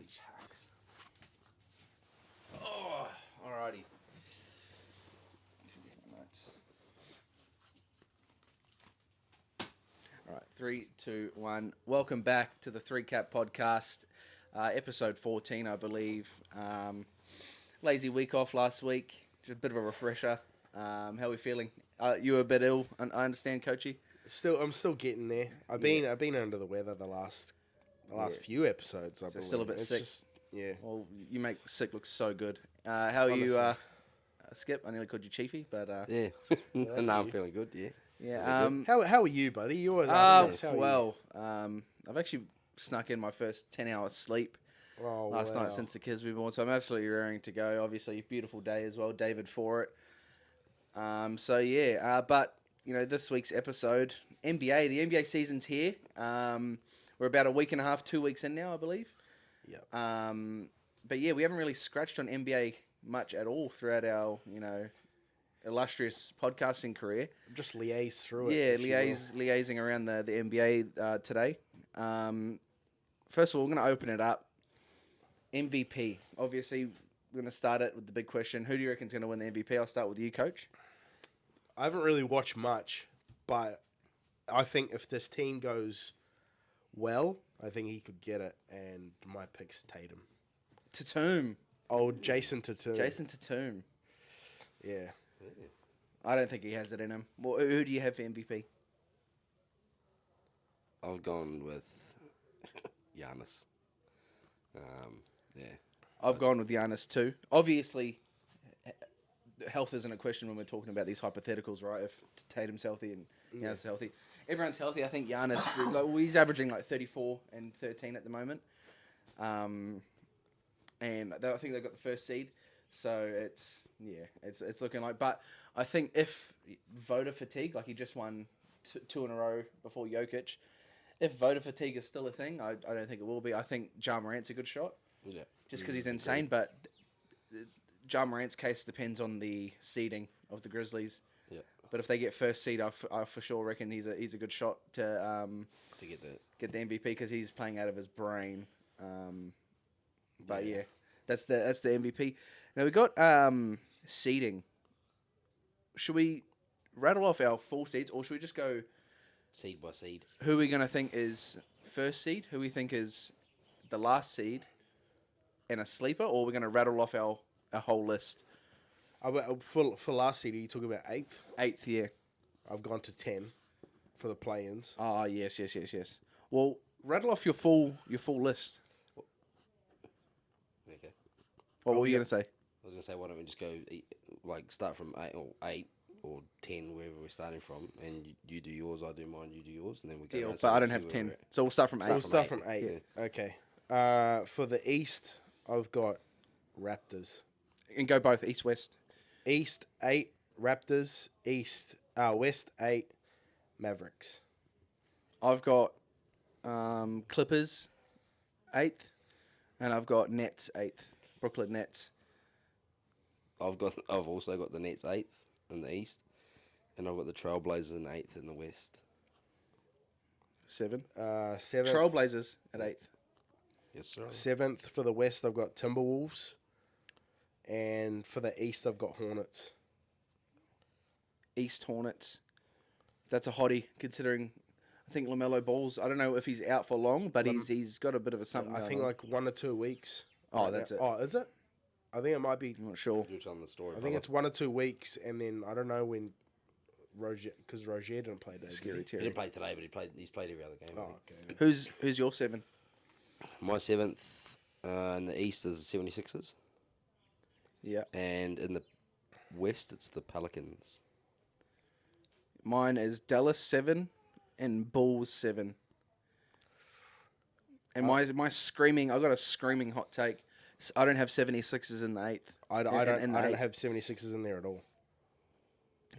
shucks. Oh, alrighty. All right, 3, 2, 1. Welcome back to the Threecap podcast, episode 14, I believe. Lazy week off last week, just a bit of a refresher. How are we feeling? You were a bit ill, I understand, Coachy. I'm still getting there. I've been under the weather the last few episodes. I believe. Still a bit sick. Yeah. Well, you make sick look so good. How are you, Skip? I nearly called you Chiefy, but Yeah. Well, no, I'm you. feeling good, yeah. yeah. How are you, buddy? You always ask us. How are you? I've actually snuck in my first 10 hours sleep last wow. night since the kids were born, so I'm absolutely raring to go. Obviously, beautiful day as well. David for it. But you know, this week's episode, the NBA season's here. We're about a week and a half, 2 weeks in now, I believe. Yep. But yeah, we haven't really scratched on NBA much at all throughout our, illustrious podcasting career. Just liaise through Yeah, it. liaising around the NBA today. First of all, we're going to open it up. MVP. Obviously, we're going to start it with the big question. Who do you reckon is going to win the MVP? I'll start with you, Coach. I haven't really watched much, but I think if this team goes well, I think he could get it, and my pick's Tatum. Tatum. Oh, Jason Tatum. Jason Tatum. Yeah. I don't think he has it in him. Well, who do you have for MVP? I've gone with Giannis. Yeah. I've gone with Giannis too. Obviously, health isn't a question when we're talking about these hypotheticals, right? If Tatum's healthy and Giannis is healthy. Everyone's healthy. I think Giannis, he's averaging like 34 and 13 at the moment. And I think they've got the first seed. So it's looking like. But I think if voter fatigue, like he just won two in a row before Jokic, if voter fatigue is still a thing, I don't think it will be. I think Ja Morant's a good shot. Yeah. Just because he's insane. But Ja Morant's case depends on the seeding of the Grizzlies. Yeah. But if they get first seed, I for sure reckon he's a good shot to get the MVP because he's playing out of his brain. But yeah, that's the MVP. Now we got seeding. Should we rattle off our full seeds, or should we just go seed by seed? Who we gonna think is first seed? Who we think is the last seed, and a sleeper, or we're gonna rattle off our whole list? For last seed, are you talking about 8th? 8th, yeah. I've gone to 10 for the play-ins. Oh, yes. Well, rattle off your full list. Okay. What were you going to say? I was going to say, why don't we just go, start from 8 or 10, wherever we're starting from, and you do yours, I do mine, you do yours, and then we go. Deal, but I don't have 10. So we'll start from 8. We'll start from 8. Yeah. Okay. For the East, I've got Raptors. And go both, East-West. East 8 Raptors, West 8 Mavericks. I've got Clippers 8th, and I've got Nets 8th, Brooklyn Nets. I've also got the Nets 8th in the East, and I've got the Trailblazers in 8th in the West. 7. 7th. Trailblazers at 8th. Yes, sir. 7th for the West, I've got Timberwolves. And for the East, I've got Hornets. East Hornets. That's a hottie, considering I think LaMelo Ball's, I don't know if he's out for long, but he's got a bit of a something. I think like 1 or 2 weeks. Oh, that's it. Oh, is it? I think it might be. I'm not sure. You're telling the story. I think it's 1 or 2 weeks, and then I don't know when Rozier, because Rozier didn't play today. Scary He Terry. didn't play today, but he's played every other game. Oh, okay. Who's your 7? My 7th in the East is the 76ers. Yeah. And in the West, it's the Pelicans. Mine is Dallas 7 and Bulls 7. And my screaming, I got a screaming hot take. I don't have 76ers in the 8th. I don't have 76ers in there at all.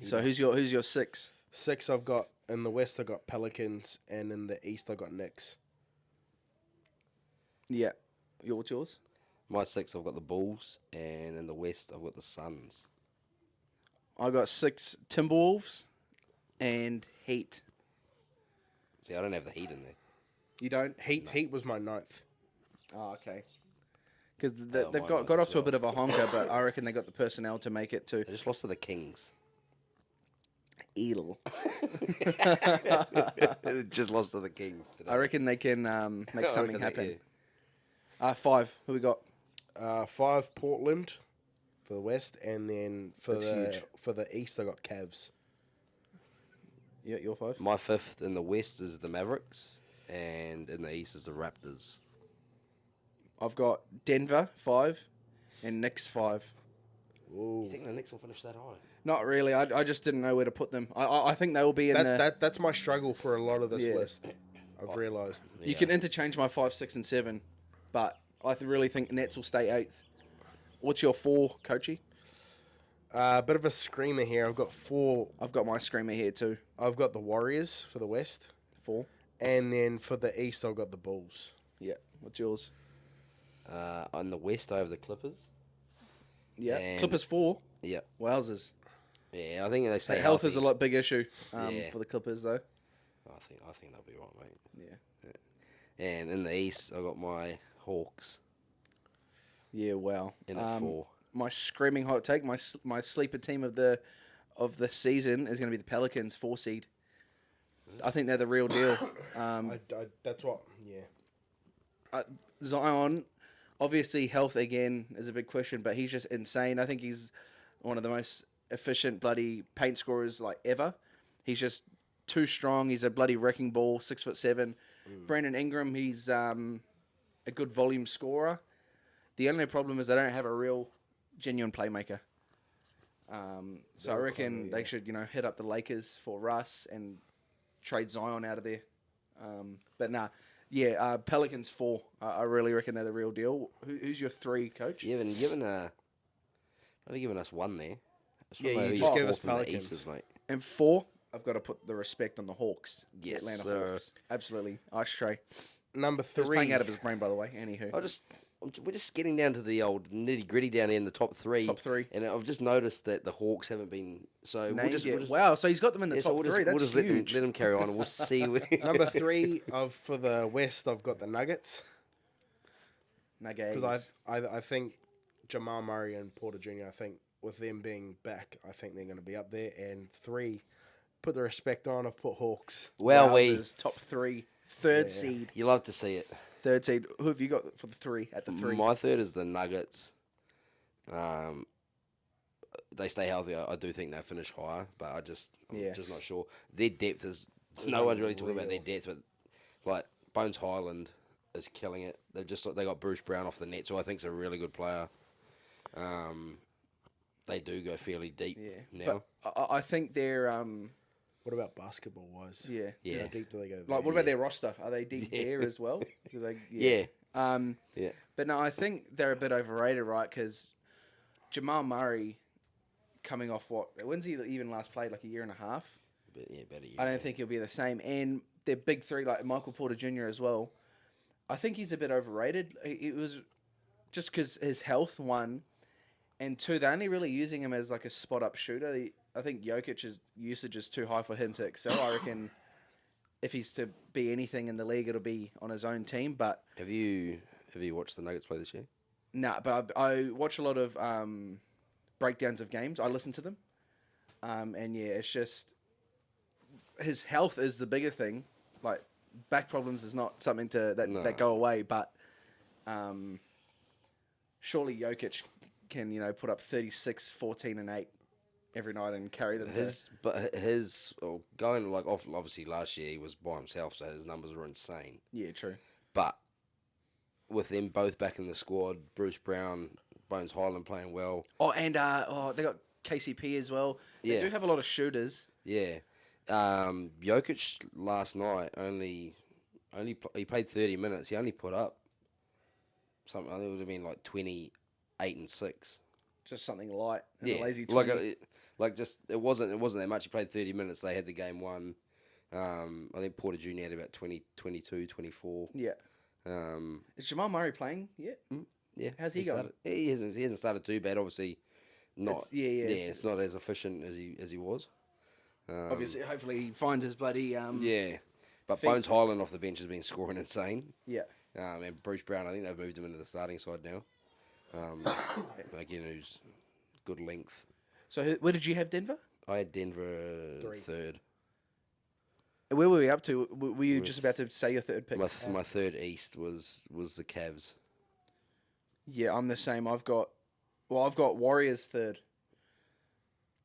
So who's your 6? 6 I've got in the West. I've got Pelicans, and in the East I've got Knicks. Yeah. What's yours? My 6, I've got the Bulls, and in the West, I've got the Suns. I got 6 Timberwolves and Heat. See, I don't have the Heat in there. You don't? Heat was my 9th. Oh, okay. because they've mine got as off to a well. bit of a honker, but I reckon they got the personnel to make it to They just lost to the Kings. Eel. They just lost to the Kings today. I reckon they can I make something reckon they- happen. yeah. 5. Who we got? 5 Portland for the West, and then That's huge. for the East I got Cavs. Yeah, your 5. My 5th in the West is the Mavericks, and in the East is the Raptors. I've got Denver 5, and Knicks 5. Ooh. You think the Knicks will finish that high? Not really. I just didn't know where to put them. I think they will be in the. That's my struggle for a lot of this Yeah. list. I've realised. You can interchange my 5, 6, and 7, but I really think Nets will stay 8th. What's your 4, Coachy? A bit of a screamer here. I've got 4. I've got my screamer here too. I've got the Warriors for the West, 4. and then for the East I've got the Bulls. Yeah. What's yours? On the West, I have the Clippers. Yeah. And- Clippers 4. Yeah, Wowzers. yeah. I think they stay Health healthy. is a lot big issue Yeah. for the Clippers though. I think they'll be right, mate. Yeah. And in the East, I got my Hawks Yeah. Wow. in at 4. My screaming hot take. My sleeper team of the season is going to be the Pelicans 4 seed. I think they're the real deal. That's what. Yeah. Zion, obviously health again is a big question, but he's just insane. I think he's one of the most efficient bloody paint scorers like ever. He's just too strong. He's a bloody wrecking ball, 6'7". Brandon Ingram, he's a good volume scorer. The only problem is they don't have a real genuine playmaker. So I reckon they should, hit up the Lakers for Russ and trade Zion out of there. But nah. Yeah, Pelicans 4. I really reckon they're the real deal. Who's your 3, Coach? You haven't only given us 1 there. I just Yeah, wanna know you who just your gave us 4th in the Pelicans. East is, mate. And 4, I've got to put the respect on the Hawks. The Yes, Atlanta sir. Hawks. Absolutely. Ice Tray. Number He was 3. playing out of his brain, by the way. Anywho. We're just getting down to the old nitty gritty down here in the top 3. Top 3. And I've just noticed that the Hawks haven't been. So Named we'll just, yet. we'll just Wow, so he's got them in the yeah, so top we'll just- 3. That's we'll just huge. let them carry on, and we'll see. Number 3 for the West I've got the Nuggets, because I think Jamal Murray and Porter Jr. I think with them being back, I think they're going to be up there. And 3, put the respect on. I've put Hawks. Well, Wowzers, top 3. Third Yeah. seed. you love to see it. Third seed. Who have you got for the 3 at the 3? My 3rd is the Nuggets. They stay healthy. I do think they'll finish higher, but I'm just not sure. Their depth is no one's really talking about their depth, but like Bones Highland is killing it. They got Bruce Brown off the net, so I think he's a really good player. They do go fairly deep now. But I think they're What about basketball wise? yeah. Yeah. How deep do they go? Like, what about their roster? Are they deep there as well? Do they, Yeah. Yeah. But no, I think they're a bit overrated, right? Because Jamal Murray, coming off when's he even last played? Like a year and a half. But yeah, better. I don't think he'll be the same. And their big 3, like Michael Porter Jr. as well. I think he's a bit overrated. It was just because his health, 1, and 2, they're only really using him as like a spot up shooter. I think Jokic's usage is too high for him to excel. I reckon if he's to be anything in the league, it'll be on his own team. But Have you watched the Nuggets play this year? nah, but I watch a lot of breakdowns of games. I listen to them, and yeah, it's just his health is the bigger thing. Like back problems is not something that go away, but surely Jokic can put up 36, 14, and 8 every night and carry them. Going like off. Obviously, last year he was by himself, so his numbers were insane. Yeah, true. But with them both back in the squad, Bruce Brown, Bones Highland playing well. Oh, and they got KCP as well. They Yeah. do have a lot of shooters. Yeah. Jokic last night he played 30 minutes. He only put up something. I think it would have been like 28 and 6. Just something light. And Yeah, a lazy 20. it wasn't that much. He played 30 minutes. They had the game won. I think Porter Jr. had about 20, 22, 24. Yeah. Is Jamal Murray playing yet? Yeah. How's he going? He hasn't started too bad. Obviously, not. It's not as efficient as he was. Obviously, hopefully he finds his bloody. Yeah, but feet. Bones Highland off the bench has been scoring insane. Yeah. And Bruce Brown, I think they've moved him into the starting side now. Again, who's good length. So where did you have Denver? I had Denver 3. third. Where were we up to? Were you With just about to say your third pick? My third East was the Cavs. Yeah, I'm the same. I've got Warriors third,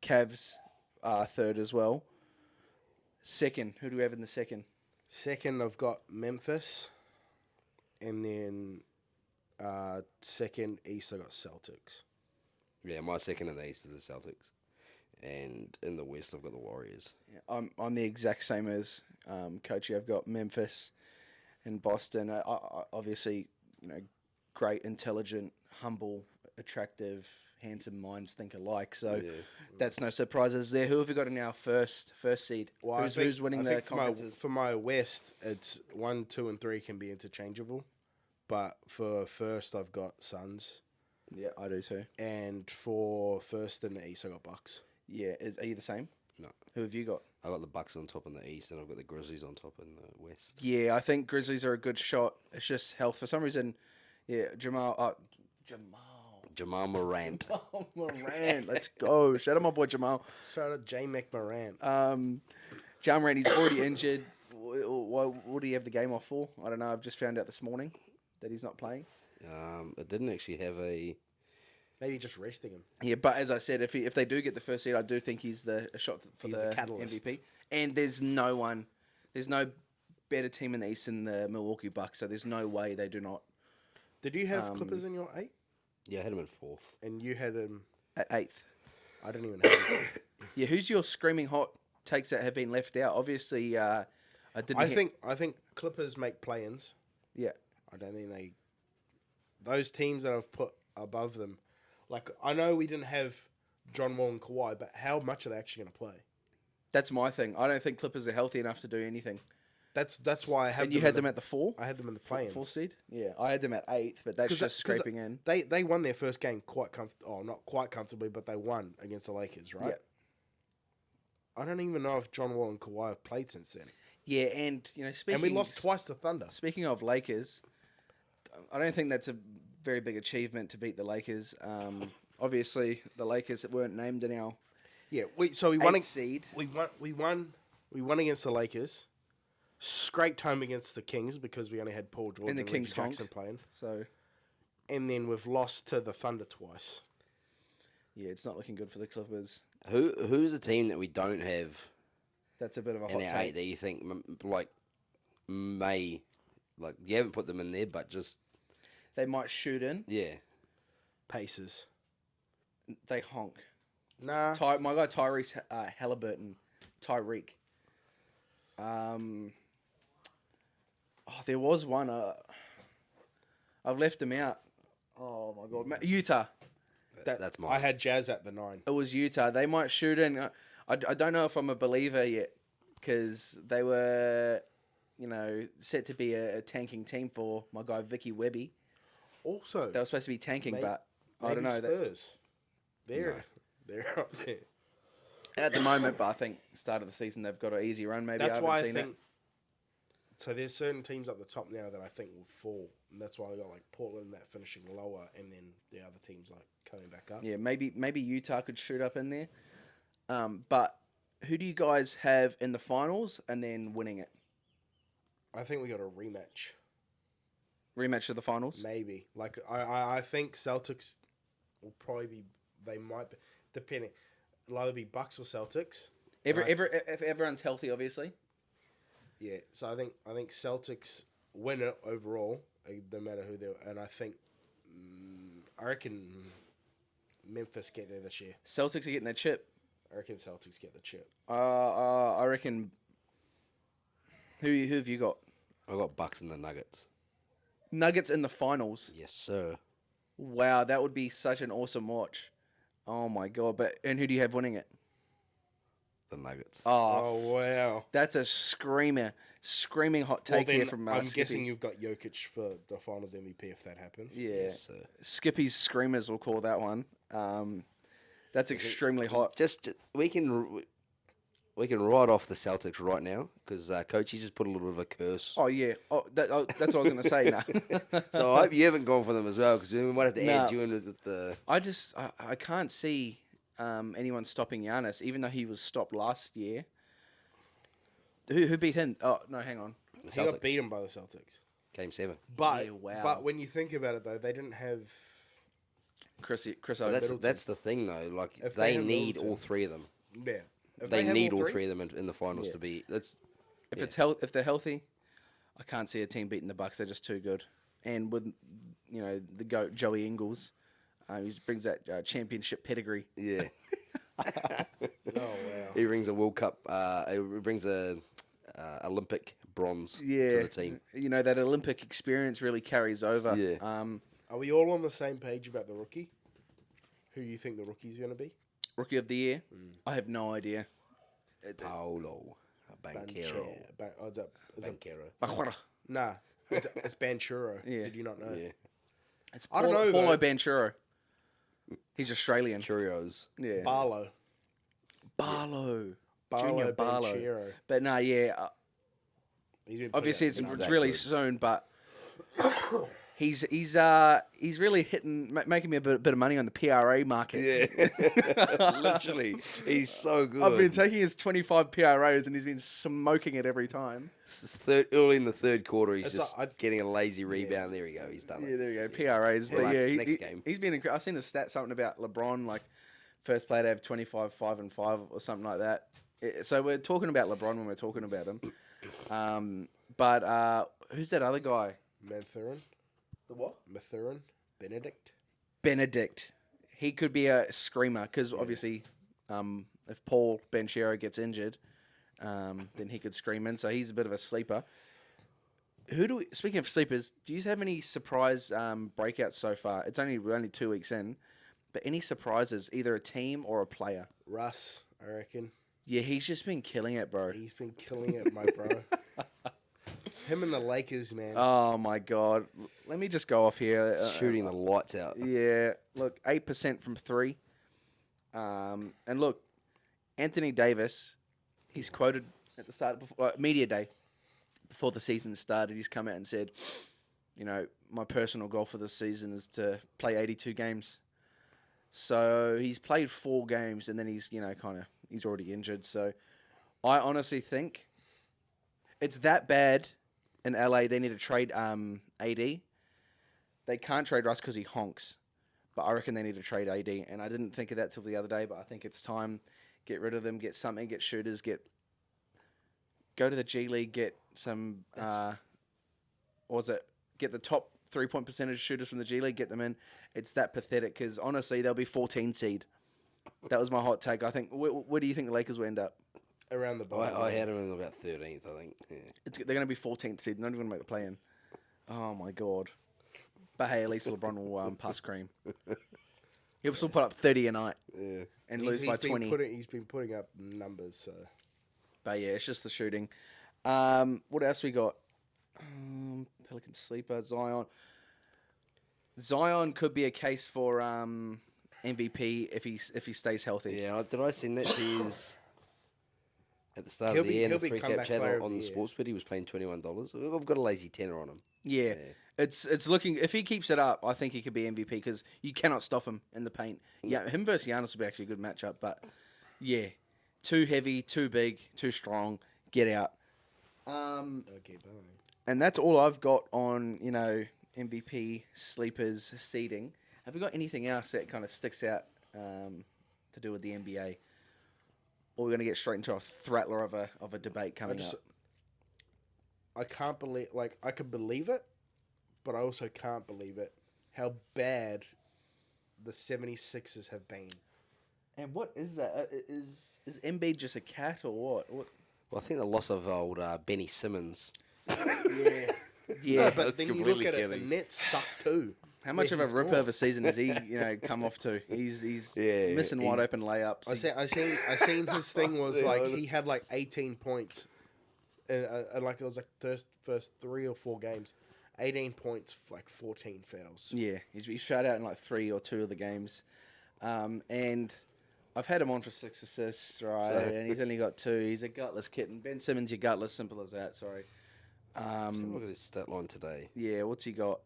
Cavs third as well. Second, who do we have in the second? Second, I've got Memphis, and then second East I got Celtics. Yeah, my second in the East is the Celtics, and in the West I've got the Warriors. Yeah, I'm the exact same as Coachy. I've got Memphis and Boston. I obviously, great, intelligent, humble, attractive, handsome minds think alike. So that's no surprises there. Who have we got in our first seed? Well, who's winning the conferences? For my West, it's 1, 2, and 3 can be interchangeable, but for first I've got Suns, Yeah, I do too. and for first in the East I got Bucks. Yeah, are you the same? No, Who have you got? I got the Bucks on top in the East, and I've got the Grizzlies on top in the West. Yeah, I think Grizzlies are a good shot. It's just health. For some reason, yeah, Jamal Morant. Oh, Morant, let's go. Shout out my boy Jamal. Shout out J McMorant. Ja Morant, he's already injured. What do you have the game off for? I don't know. I've just found out this morning that he's not playing. It didn't actually have a. Maybe just resting him. Yeah, but as I said, if they do get the first seed, I do think he's a shot for He's the the catalyst. MVP. And there's no better team in the East than the Milwaukee Bucks. So there's no way they do not Did you have Clippers in your 8? Yeah, I had him in fourth. And you had him. at eighth. I didn't even have him. Yeah, who's your screaming hot takes that have been left out? Obviously, I didn't. I think Clippers make play-ins. Yeah, I don't think they. Those teams that I've put above them, like I know we didn't have John Wall and Kawhi, but how much are they actually going to play? that's my thing. I don't think Clippers are healthy enough to do anything. That's why I have. And you had them at the 4? I had them in the play-ins. 4th seed? Yeah, I had them at 8th, but that's just scraping in. They won their first game quite not quite comfortably, but they won against the Lakers, right? Yeah. I don't even know if John Wall and Kawhi have played since then. Yeah, and speaking. And we lost twice to Thunder. Speaking of Lakers, I don't think that's a very big achievement to beat the Lakers. Obviously, the Lakers weren't named in our Yeah, we won 8th seed. We won against the Lakers. Scraped home against the Kings because we only had Paul George And the and Reggie Kings Jackson honked. playing. So And then we've lost to the Thunder twice. yeah, it's not looking good for the Clippers. Who's a team that we don't have That's a bit of a in hot our 8 take. that you think may you haven't put them in there, but just They might shoot in. yeah. Pacers. They honk. Nah. My guy Tyrese Halliburton, Tyreek. There was one. I've left him out. Oh my god, Utah. That's mine. I had Jazz at the 9. It was Utah. They might shoot in. I don't know if I'm a believer yet because they were, set to be a tanking team for my guy Vicky Webby. Also, They were supposed to be tanking, May- but I don't know. Spurs. They're up there. At the moment, but I think start of the season they've got an easy run. Maybe That's I why haven't I seen think. So there's certain teams up the top now that I think will fall, and that's why I got like Portland that finishing lower, and then the other teams like coming back up. it. Yeah, maybe Utah could shoot up in there. But who do you guys have in the finals and then winning it? I think we got a rematch. Rematch of the finals. Maybe. Like I think Celtics will probably be. They might be depending. It'll either be Bucks or Celtics. If everyone's healthy, obviously. Yeah. So I think Celtics win it overall, no matter who they're. And I reckon Memphis get there this year. Celtics are getting their chip. I reckon Celtics get the chip. I reckon. Who have you got? I got Bucks and the Nuggets. Nuggets in the finals. Yes, sir. Wow, that would be such an awesome watch. Oh my god! And who do you have winning it? The Nuggets. Oh, Wow. that's a screaming hot take here from I'm Skippy. guessing you've got Jokic for the Finals MVP if that happens. Yeah, Yes, sir. Skippy's screamers will call that one. That's extremely hot. Just we can We can write off the Celtics right now because Coachy just put a little bit of a curse. Oh yeah. That's what I was gonna say. Nah. So I hope you haven't gone for them as well because we might have to Nah. add you in with the. I can't see anyone stopping Giannis, even though he was stopped last year. Who beat him? Oh no, hang on. The He got Celtics. beaten by the Celtics. Game 7. But Yeah, wow. but when you think about it though, they didn't have. Chris But Oden. that's the thing though. Like If they they have need Middleton. all three of them. Yeah. If They have need all three of them in the finals Yeah. to be. That's If yeah. if they're healthy, I can't see a team beating the Bucks. They're just too good. And with the goat Joey Ingles, he brings that championship pedigree. Yeah. Oh wow. He brings a World Cup. He brings a Olympic bronze to Yeah, the team. That Olympic experience really carries over. Yeah. Are we all on the same page about the rookie? Who you think the rookie's going to be? Rookie of the year? I have no idea. Paolo Banchero. Is that Banchero. nah, it's Banchero. Yeah. Did you not know? Yeah. It's I don't know, Paulo though. Banchero. He's Australian. Churros. Yeah. Barlow. Barlow. Barlow Junior Barlow. Banchero. But no, yeah. He's been Obviously, putting it's up that really good. soon, but he's really making me a bit of money on the PRA market. Yeah. Literally. He's so good. I've been taking his 25 PROs and he's been smoking it every time. Early in the third quarter, he's It's just like- getting a lazy rebound. There we go. He's done Yeah, it. there we go. PRAs. But Relax, yeah, next game. he's been. I've seen a stat something about LeBron, like first player to have 25, 5 and 5 or something like that. So we're talking about LeBron when we're talking about him. But who's that other guy? Mathurin. The what? Mathurin. Benedict. He could be a screamer because obviously, if Paul Banchero gets injured, then he could scream in. So he's a bit of a sleeper. Speaking of sleepers, do you have any surprise breakouts so far? We're only 2 weeks in, but any surprises, either a team or a player? Russ, I reckon. Yeah, he's just been killing it, bro. He's been killing it, my bro. Him and the Lakers, man. Oh my god. Let me just go off here. Shooting the lights out. Yeah, look, 8% from 3. And look, Anthony Davis, he's quoted at the start of media day before the season started. He's come out and said, my personal goal for this season is to play 82 games. So he's played 4 games and then he's he's already injured. So I honestly think it's that bad in LA. They need to trade AD. They can't trade Russ because he honks. But I reckon they need to trade AD. And I didn't think of that till the other day, but I think it's time. Get rid of them, get something, get shooters, go to the G League, get some get the top 3-point percentage shooters from the G League, get them in. It's that pathetic because honestly they'll be 14 seed. That was my hot take. I think where do you think the Lakers will end up? Around the bottom. I had him in about 13th, I think. Yeah. They're going to be 14th seed. Not even going to make the play in. Oh my god. But hey, at least LeBron will pass cream. He'll still put up 30 a night Yeah. and lose by 20. He's been putting up numbers, so. But yeah, it's just the shooting. What else we got? Pelican sleeper, Zion. Zion could be a case for MVP if he stays healthy. Yeah, did I send that to you at the start He'll of the be- year in he'll the be Threecap comeback player channel of on the the year. sports bet? He was paying $21. I've got a lazy tenner on him. Yeah. It's looking, if he keeps it up, I think he could be MVP because you cannot stop him in the paint. Yeah, him versus Giannis would be actually a good matchup, but yeah, too heavy, too big, too strong. Get out. Okay, bye. And that's all I've got on MVP sleepers seeding. Have we got anything else that kind of sticks out to do with the NBA? Or we're going to get straight into a thrattler of a debate coming up. I can't believe, I could believe it, but I also can't believe it, how bad the 76ers have been. And what is that? Is Embiid just a cat or what? Well, I think the loss of old Benny Simmons. Yeah. Yeah. No, but that's then you look completely at it, killing. the Nets suck too. How much Yeah, of a he's rip gone. of a season has he, come off to? He's Yeah, missing wide open layups. I seen his thing was Yeah, like I know. he had 18 points, and it was first 3 or 4 games, 18 points, 14 fouls. Yeah, he's shut out in 3 or 2 of the games, and I've had him on for 6 assists, right? So- And he's only got 2. He's a gutless kitten. Ben Simmons, you're gutless. Simple as that. Sorry. Let's have a look at his stat line today. Yeah. What's he got?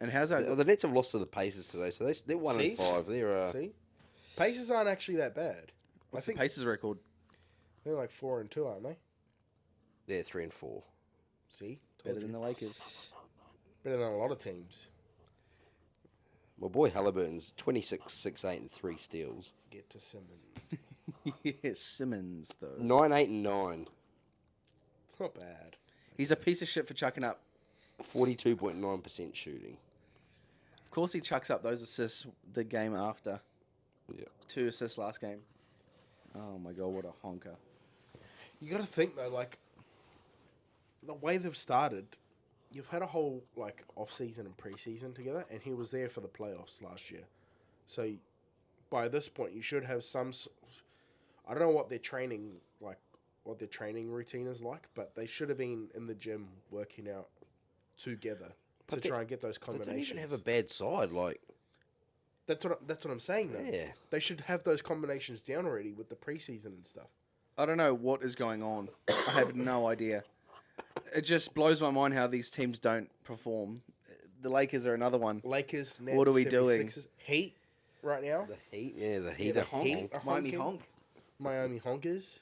And how's that? The Nets have lost to the Pacers today, so they're 1-5. They're See, Pacers aren't actually that bad. What's I think the Pacers record? they're like 4-2, aren't they? they're 3-4. See, Better Told than you. the Lakers. Better than a lot of teams. My boy Halliburton's 26, 6, 8, and 3 steals. Get to Simmons. Yeah, Simmons though. 9, 8, and 9. It's not bad. He's a piece of shit for chucking up. 42.9% shooting. Of course, he chucks up those assists the game after. Yeah. 2 assists last game. Oh my god, what a honker! You got to think though, like the way they've started. You've had a whole like off season and preseason together, and he was there for the playoffs last year. So by this point, you should have some. I don't know what their training like, what their training routine is like, but they should have been in the gym working out together to try and get those They combinations. don't even have a bad side. Like, That's what I'm saying though. yeah. They should have those combinations down already with the preseason and stuff. I don't know what is going on. I have no idea. It just blows my mind how these teams don't perform. The Lakers are another one. Lakers, Nets, What are we doing? 76ers, Heat right now. The Heat, the Heat the are Heat. honking. are Miami honking. honk. Miami Honkers.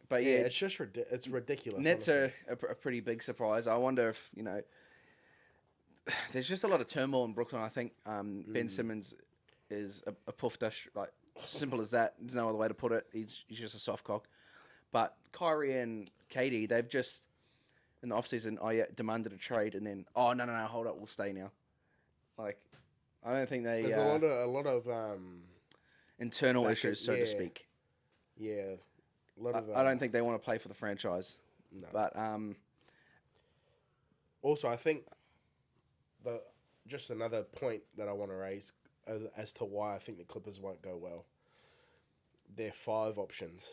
But Yeah, yeah, it's just it's ridiculous. Nets honestly. are a pretty big surprise. I wonder if, there's just a lot of turmoil in Brooklyn. I think Ben Simmons is a puff dish, like simple as that. There's no other way to put it. He's just a soft cock. But Kyrie and KD, they've just in the offseason, demanded a trade, and then no, hold up, we'll stay now. Like, I don't think they There's a lot of internal back issues, and- so yeah. to speak. yeah, a lot of. I don't think they want to play for the franchise. No. But Also, I think just another point that I want to raise as to why I think the Clippers won't go well. Their 5 options,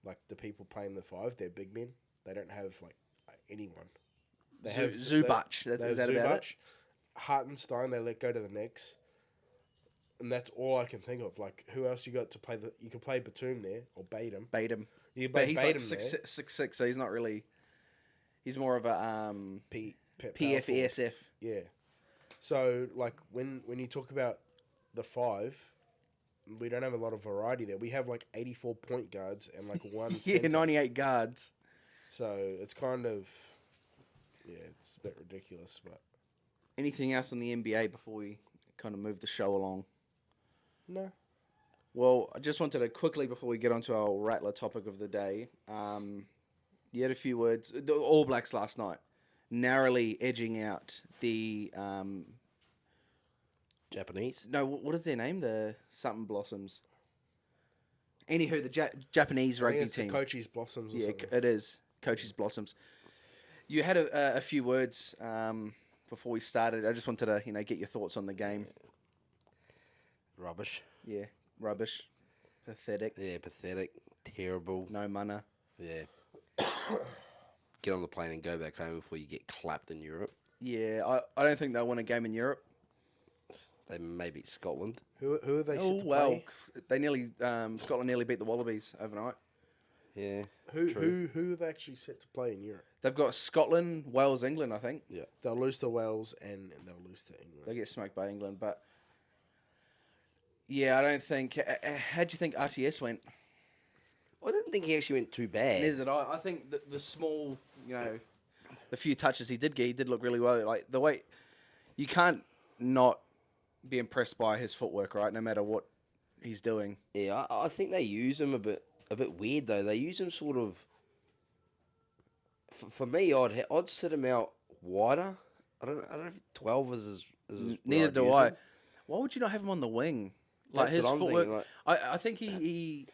like the people playing the 5, they're big men. They don't have like anyone. They have Zubac. They Is have that about it? Zubac, Hartenstein. They let go to the Knicks, and that's all I can think of. Like, who else you got to play? You can play Batum there or Batum. Batum. You can But play he's Batum like there. 6'6", so he's not really. He's more of a Pep power forward. PFSF. Yeah. So like when you talk about the 5, we don't have a lot of variety there. We have like 84 point guards and like one Yeah, center. 98 guards. So it's kind of it's a bit ridiculous, but Anything else on the NBA before we kind of move the show along? no. Well, I just wanted to quickly, before we get onto our Rattler topic of the day, you had a few words. The All Blacks last night, narrowly edging out the... Japanese. no, what is their name? The something Blossoms. Anywho, the Japanese I think rugby it's team. the Coach's Blossoms or Yeah, something. it is. Coach's Blossoms. You had a few words before we started. I just wanted to, get your thoughts on the game. Rubbish. Yeah, rubbish. Pathetic. Yeah, pathetic. Terrible. No mana. Yeah. Get on the plane and go back home before you get clapped in Europe. Yeah, I don't think they'll win a game in Europe. They may beat Scotland. Who are they set Oh, to well, play? they nearly, Scotland nearly beat the Wallabies overnight. Yeah. Who true. are they actually set to play in Europe? They've got Scotland, Wales, England, I think. Yeah. They'll lose to Wales and they'll lose to England. They get smoked by England, but yeah, I don't think. How'd you think RTS went? I didn't think he actually went too bad. Neither did I. I think the small, the few touches he did get, he did look really well. Like the way, you can't not be impressed by his footwork, right? No matter what he's doing. Yeah, I think they use him a bit weird though. They use him sort of. For me, I'd sit him out wider. I don't know if 12 is where Neither I'd do use I. him. Why would you not have him on the wing? Like That's his what I'm footwork. thinking, I think he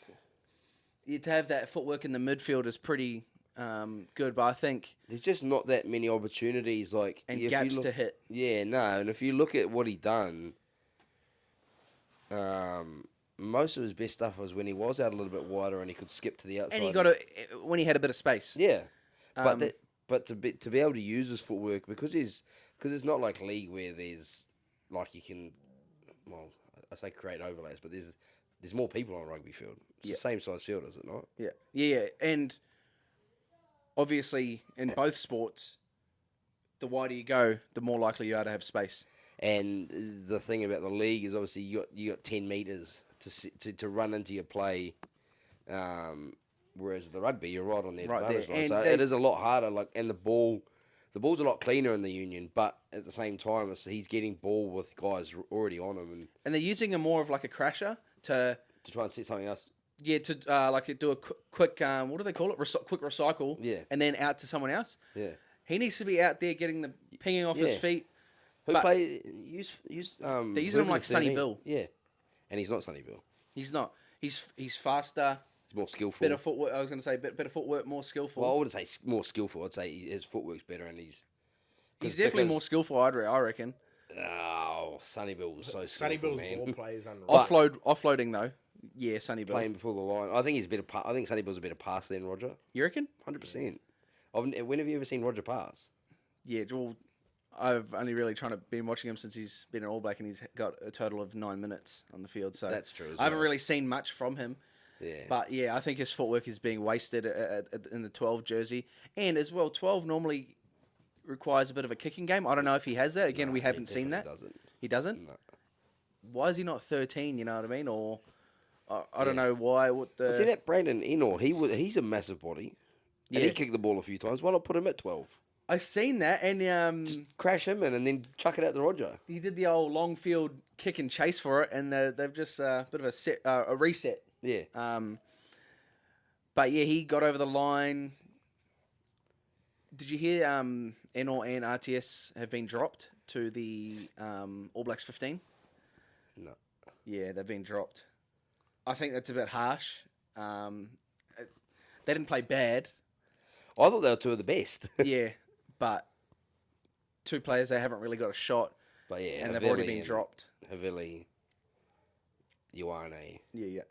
to have that footwork in the midfield is pretty good, but I think There's just not that many opportunities and if you gaps look- to hit. Yeah, no, and if you look at what he done, most of his best stuff was when he was out a little bit wider and he could skip to the outside. And he got when he had a bit of space. Yeah, Um, but to be able to use his footwork because it's not like league where there's like you can, well, I say create overlays, but there's there's more people on a rugby field. It's the same size field, is it not? Yeah, and obviously in both sports, the wider you go, the more likely you are to have space. And the thing about the league is obviously you got 10 meters to run into your play, whereas the rugby you're right on the advantage line. So it is a lot harder. And the ball's a lot cleaner in the Union, but at the same time, he's getting ball with guys already on him, and they're using him more of like a crasher to try and set something else. Yeah, to like do a quick what do they call it? Quick recycle. Yeah. And then out to someone else. Yeah. He needs to be out there getting the pinging off his feet. They're using him like Sonny Bill. Yeah. And he's not Sonny Bill. He's not. He's faster. He's more skillful. Better footwork. I was going to say better footwork, more skillful. Well, I wouldn't say more skillful. I'd say his footwork's better, and he's definitely more skillful. I reckon. Oh, Sonny Bill was so skillful, Sonny Bill's man. ball play is unreal. Offloading though. Yeah, Sonny Bill Playing before the line. I think he's a better. I think Sonny Bill's a better passer than Roger. You reckon? 100%. When have you ever seen Roger pass? Yeah, well, I've only really been watching him since he's been an All Black, and he's got a total of 9 minutes on the field. So that's true. I haven't really seen much from him. Yeah. But yeah, I think his footwork is being wasted in the 12 jersey, and as well, 12 normally requires a bit of a kicking game. I don't know if he has that. Again, we haven't seen that. He doesn't. No. Why is he not 13? You know what I mean? Or I don't know why. See that Brandon Enor? He's a massive body. Yeah. And he kicked the ball a few times. Why not put him at 12? I've seen that, and Just crash him in and then chuck it out to Roger. he did the old long field kick and chase for it, and they've just a bit of a reset. Yeah. But yeah, he got over the line. Did you hear Enor and RTS have been dropped to the All Blacks 15? No. Yeah, they've been dropped. I think that's a bit harsh. They didn't play bad. I thought they were two of the best. Yeah, but two players they haven't really got a shot. But yeah, and they've already been dropped. Havili, Ioane, Yeah.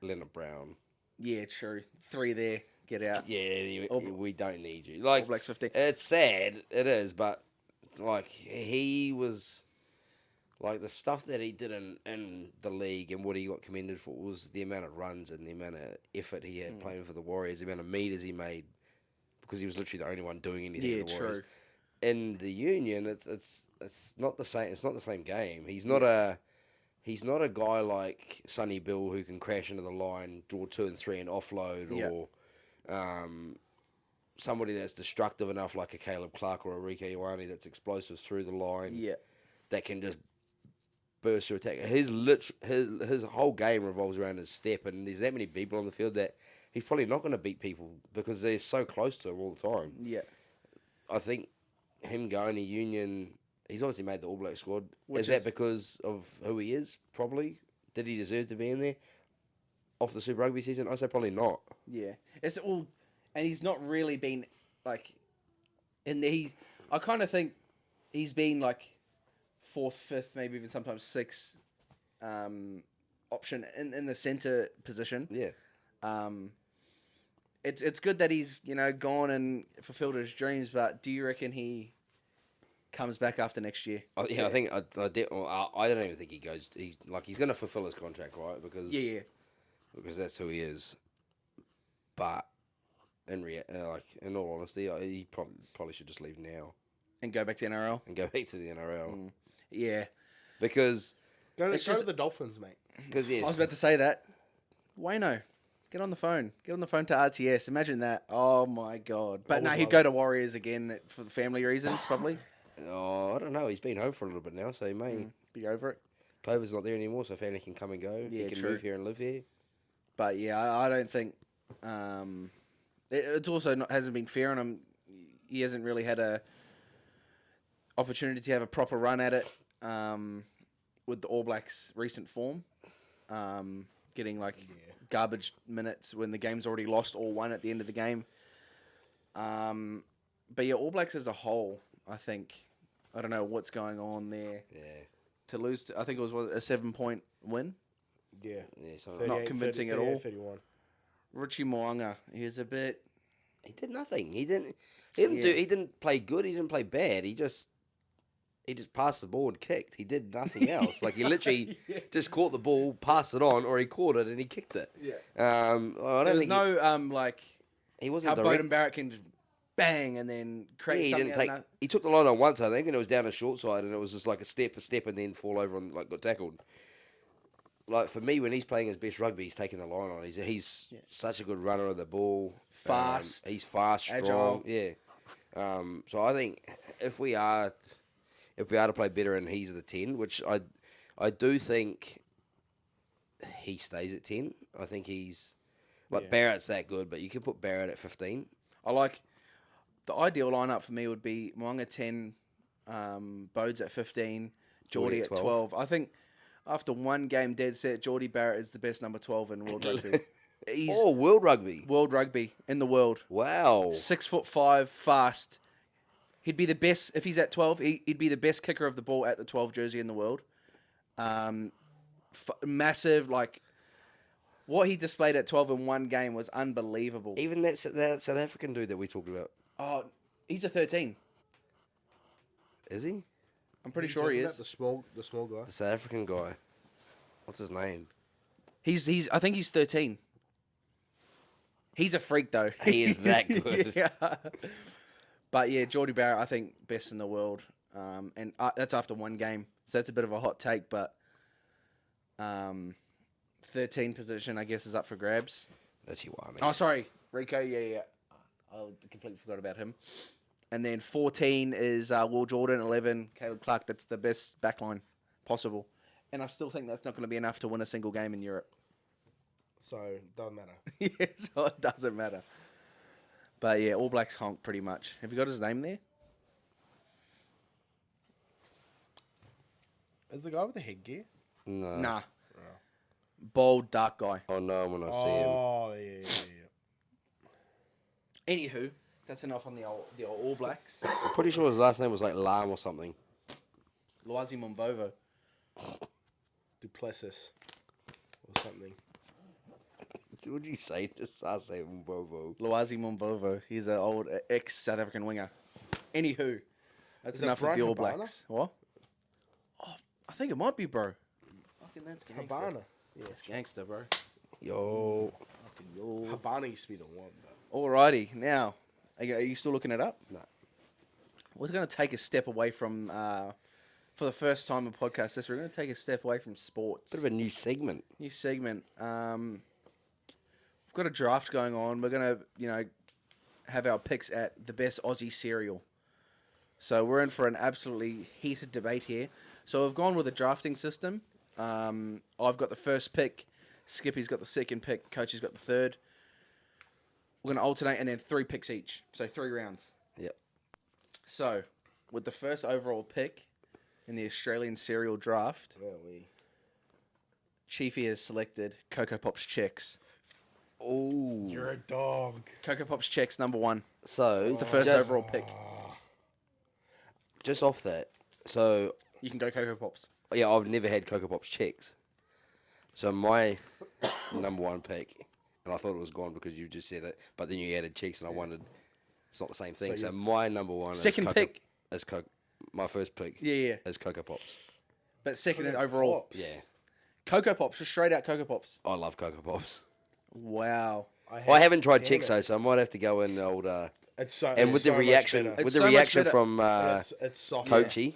Leonard Brown. Yeah, true. 3 there. Get out. Yeah, All- we don't need you. All Blacks 15. It's sad. It is, but he was the stuff that he did in the league and what he got commended for was the amount of runs and the amount of effort he had playing for the Warriors, the amount of meters he made, because he was literally the only one doing anything. Yeah, for the Warriors. true. In the Union, it's not the same. It's not the same game. He's not a guy like Sonny Bill who can crash into the line, draw 2 and 3 and offload, or somebody that's destructive enough like a Caleb Clark or a Rieko Ioane that's explosive through the line. Yeah. That can just burst your attack. His whole game revolves around his step, and there's that many people on the field that he's probably not going to beat people because they're so close to him all the time. Yeah. I think him going to Union, he's obviously made the All Black squad. Which Is that because of who he is? Probably. Did he deserve to be in there off the Super Rugby season? I say probably not. Yeah. It's all, and he's not really been like, I kind of think he's been like 4th, 5th, maybe even sometimes 6th option in the centre position. Yeah. It's good that he's gone and fulfilled his dreams, but do you reckon he comes back after next year? I think I don't even think he goes. He's going to fulfill his contract, right? Because because that's who he is. But in all honesty, he probably should just leave now And go back to NRL? and go back to the NRL Yeah. because Go It's to just- the Dolphins, mate. I was about to say that. Wayno, get on the phone. Get on the phone to RTS. Imagine that. Oh, my God. But no, would he'd love go to Warriors again for the family reasons, probably. I don't know. He's been home for a little bit now, so he may. Be over it. COVID's not there anymore, so family can come and go. Yeah, he can true. move here and live here. But yeah, I don't think it's also hasn't been fair on him. He hasn't really had a opportunity to have a proper run at it with the All Blacks' recent form, getting garbage minutes when the game's already lost or won at the end of the game. But yeah, All Blacks as a whole, I think, I don't know what's going on there. Yeah. To lose, I think it was a 7-point win. Yeah. Yeah, so Not convincing at all. 31. Richie Moanga, he was a bit. he did nothing. He didn't Yeah. do. He didn't play good. He didn't play bad. He he just passed the ball and kicked. He did nothing else. Like he literally just caught the ball, passed it on, or he caught it and he kicked it. Yeah. I don't There's think no like he wasn't how direct. Bowden Barrett can just bang and then create He something. didn't take. He took the line on once, I think, and it was down a short side, and it was just like a step, and then fall over and like got tackled. Like for me, when he's playing his best rugby, he's taking the line on. He's such a good runner of the ball. Fast. He's fast, strong. Agile. Yeah. So I think if we are to play better and he's the 10, which I do think he stays at 10. I think he's like Barrett's that good, but you can put Barrett at 15. I like the ideal lineup for me would be Mo'unga 10, Bodes at 15, Geordie at 12. I think after one game dead set, Geordie Barrett is the best number 12 in world rugby. He's World rugby. world rugby in the world. Wow. 6'5", fast. He'd be the best if he's at 12. He'd be the best kicker of the ball at the 12 jersey in the world. Massive, like what he displayed at 12 in one game was unbelievable. Even that South African dude that we talked about. Oh, he's a 13. Is he? I'm pretty sure he is. The small guy. The South African guy. What's his name? He's. I think he's 13. He's a freak though. He is that good. Yeah. But yeah, Geordie Barrett, I think best in the world, and that's after one game, so that's a bit of a hot take. But 13 position, I guess, is up for grabs. That's your one. Oh, sorry, Rico. Yeah. I completely forgot about him. And then 14 is Will Jordan. 11, Caleb Clark. That's the best backline possible. And I still think that's not going to be enough to win a single game in Europe. So, doesn't matter. Yeah, so it doesn't matter. But yeah, All Blacks honk pretty much. Have you got his name there? Is the guy with the headgear? No. Nah. Bald, dark guy. Oh no, when I see him. Oh, yeah. Anywho, that's enough on the old All Blacks. I'm pretty sure his last name was like Lam or something. Loazi Mombovo. Duplessis. Or something. What would you say to Sase Mbovo? Loazi Mombovo. He's an old ex-South African winger. Anywho, that's Is it enough of the Brian All Habana? Blacks. What? Oh, I think it might be, bro. Fucking that's gangster. Habana. Yeah. That's gangster, bro. Yo. Fucking yo. Habana used to be the one, though. Alrighty, now, are you still looking it up? No. We're going to take a step away from, for the first time in podcast this, we're going to take a step away from sports. Bit of a new segment. New segment. We've got a draft going on. We're going to, have our picks at the best Aussie cereal. So we're in for an absolutely heated debate here. So we've gone with a drafting system. I've got the first pick. Skippy's got the second pick. Coachy's got the third. We're going to alternate and then 3 picks each. So 3 rounds. Yep. So, with the first overall pick in the Australian cereal draft, Chiefy has selected Cocoa Pops Chex. Oh. You're a dog. Cocoa Pops Chex, number 1. So, The first just, overall pick. just off that, so, You can go Cocoa Pops. yeah, I've never had Cocoa Pops Chex. So, my number 1 pick, and I thought it was gone because you just said it, but then you added Chex, and I wondered, it's not the same thing. So, my number 1 Second is pick. My first pick Yeah. is Cocoa Pops. But second in overall. Pops. Yeah. Cocoa Pops, just straight out Cocoa Pops. I love Cocoa Pops. Wow. I haven't tried Chex though, so I might have to go in the old. It's so. And it's with the so much reaction, better. It's so much better. from It's soft. Coachy,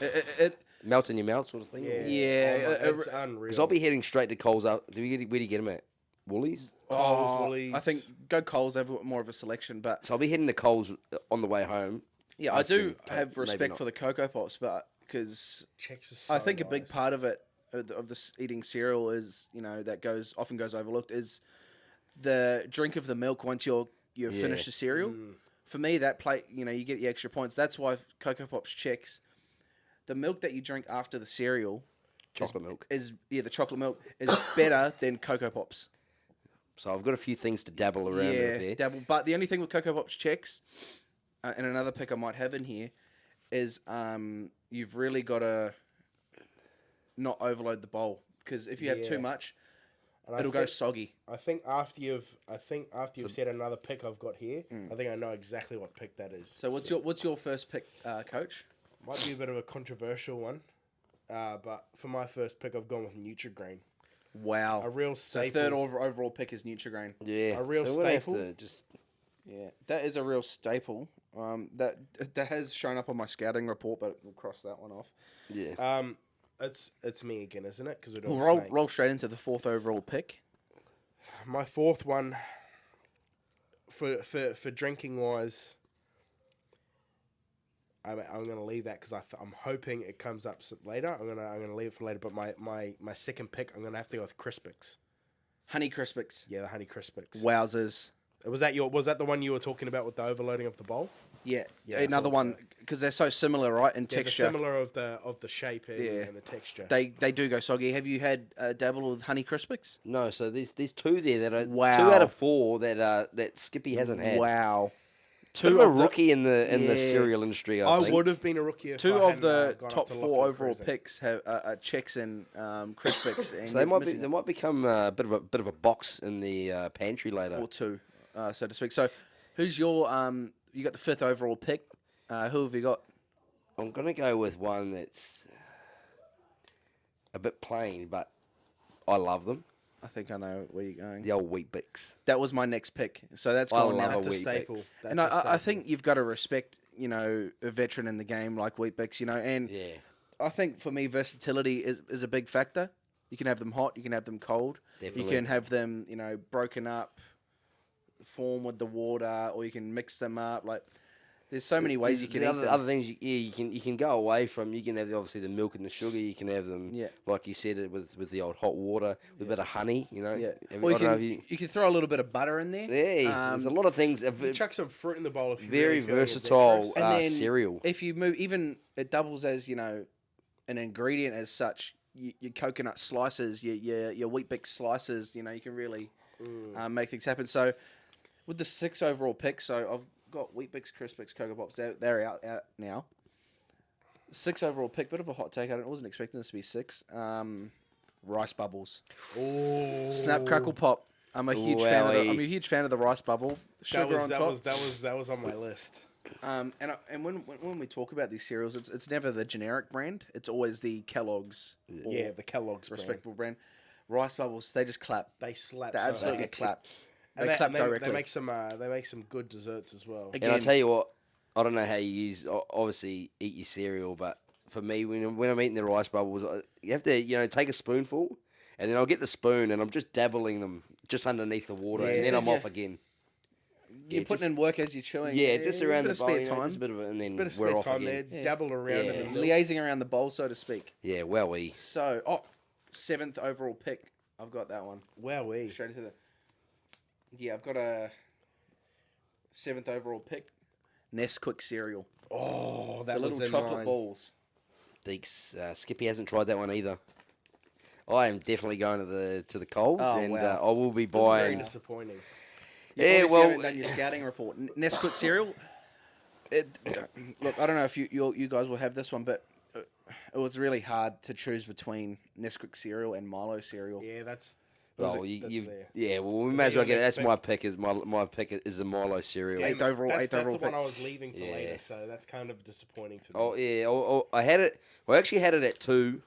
It melt in your mouth sort of thing. Yeah. It's unreal. Because I'll be heading straight to Coles. Where do you get them at? Woolies. Coles, Woolies. I think go Coles have more of a selection, but So I'll be heading to Coles on the way home. yeah, I do have maybe respect not. for the Cocoa Pops, but because Chex is so I think a big nice. part of it of this eating cereal is that often goes overlooked is the drink of the milk once you've finished the cereal. For me, that plate you get your extra points. That's why Cocoa Pops Chex. The milk that you drink after the cereal, Chocolate milk. the chocolate milk is better than Cocoa Pops. So I've got a few things to dabble around with here. dabble. But the only thing with Cocoa Pops Chex, and another pick I might have in here, is you've really got to not overload the bowl because if you have too much, And it'll go soggy. I think after you've said another pick I've got here, I think I know exactly what pick that is. So what's your first pick, Coach? Might be a bit of a controversial one, but for my first pick, I've gone with Nutri-Grain. Wow. A real So staple. third overall pick is Nutri-Grain. Yeah, A real so we'll have staple. to just Yeah, that is a real staple. That has shown up on my scouting report, but we'll cross that one off. yeah. It's me again, isn't it? Because we're We'll doing roll, snake. roll straight into the fourth overall pick. My fourth one for drinking wise, I'm gonna leave that because I'm hoping it comes up later. I'm gonna leave it for later. But my second pick, I'm gonna have to go with Crispix. Honey Crispix. Yeah, the Honey Crispix. Wowzers. Was that the one you were talking about with the overloading of the bowl? Yeah, Yeah, I another thought one so. because they're so similar, right, in Yeah, texture. they're similar of the shape and, Yeah. and the texture. They do go soggy. Have you had dabble with Honey Crispix? No, so there's two there that are Wow. 2 out of 4 that Skippy hasn't had. Wow. Bit of a of the- rookie in the Yeah. cereal industry. I I think. would have been a rookie if Two I of hadn't, the gone up top to 4 Lachlan overall Cruiser. picks have Checks and Crispix. And So they might become a bit of a box in the pantry later. or 2, so to speak. So, who's your You got the 5th overall pick. Who have you got? I'm gonna go with one that's a bit plain, but I love them. I think I know where you're going. The old Wheat Bix. That was my next pick. So that's I gone love now. a That's a Wheat staple. Bix. That's And a I staple. think you've got to respect, a veteran in the game like Weet-Bix, and Yeah. I think for me versatility is a big factor. You can have them hot, you can have them cold, Definitely. you can have them, broken up, form with the water, or you can mix them up. Like, there's so many ways you can eat them. other things. You can go away from. You can have obviously the milk and the sugar. You can have them, Yeah. like you said, with the old hot water with a bit of honey. Yeah, I or don't know if you can throw a little bit of butter in there. Yeah, there's a lot of things. You chuck some fruit in the bowl if you're Very really feeling versatile adventurous. And then cereal. If you move, even it doubles as an ingredient as such. Your coconut slices, your Weet-Bix slices. You can really make things happen. So with the 6th overall pick, so I've got Weet-Bix, Crispix, Cocoa Pops. They're out now. 6th overall pick, bit of a hot take. I wasn't expecting this to be 6. Rice bubbles, Oh, Snap Crackle Pop. I'm a huge fan of Wowie. I'm a huge fan of the rice bubble. Sugar on top. That was on my list. And when we talk about these cereals, it's never the generic brand. It's always the Kellogg's. or Yeah, the Kellogg's respectable brand. Rice bubbles, they just clap. They slap. They so absolutely hard. clap. And They clap they directly. They make some good desserts as well. Again, And I tell you what, I don't know how you obviously eat your cereal, but for me, when I'm eating the rice bubbles, you have to take a spoonful, and then I'll get the spoon and I'm just dabbling them just underneath the water, Yeah. and then I'm Yeah. off again. you're putting in work as you're chewing. Yeah, just around bit the of bowl, spare time. just a bit of it, and then Bit of we're spare off time there. again. Dabble around Yeah. in the milk. Liaising around the bowl, so to speak. Yeah, wowie. So, 7th overall pick. I've got that one. Wowee. Straight into the. Yeah, I've got a 7th overall pick. Nesquik cereal. Oh, that The was little in chocolate mine. balls. Deeks, Skippy hasn't tried that one either. I am definitely going to the Coles, Oh, and wow. I will be This is very buying. disappointing. You Yeah, obviously well- haven't done your scouting report. Nesquik cereal. Look, I don't know if you guys will have this one, but it was really hard to choose between Nesquik cereal and Milo cereal. Yeah, that's. Well, that's you there. yeah. Well, we Is may that as well your get it. next That's my pick. My pick is the Milo cereal. Eighth Damn, overall- That's, eighth that's overall the one pick. I was leaving for Yeah. later, so that's kind of disappointing for me. Oh yeah. I had it. Well, I actually had it at 2.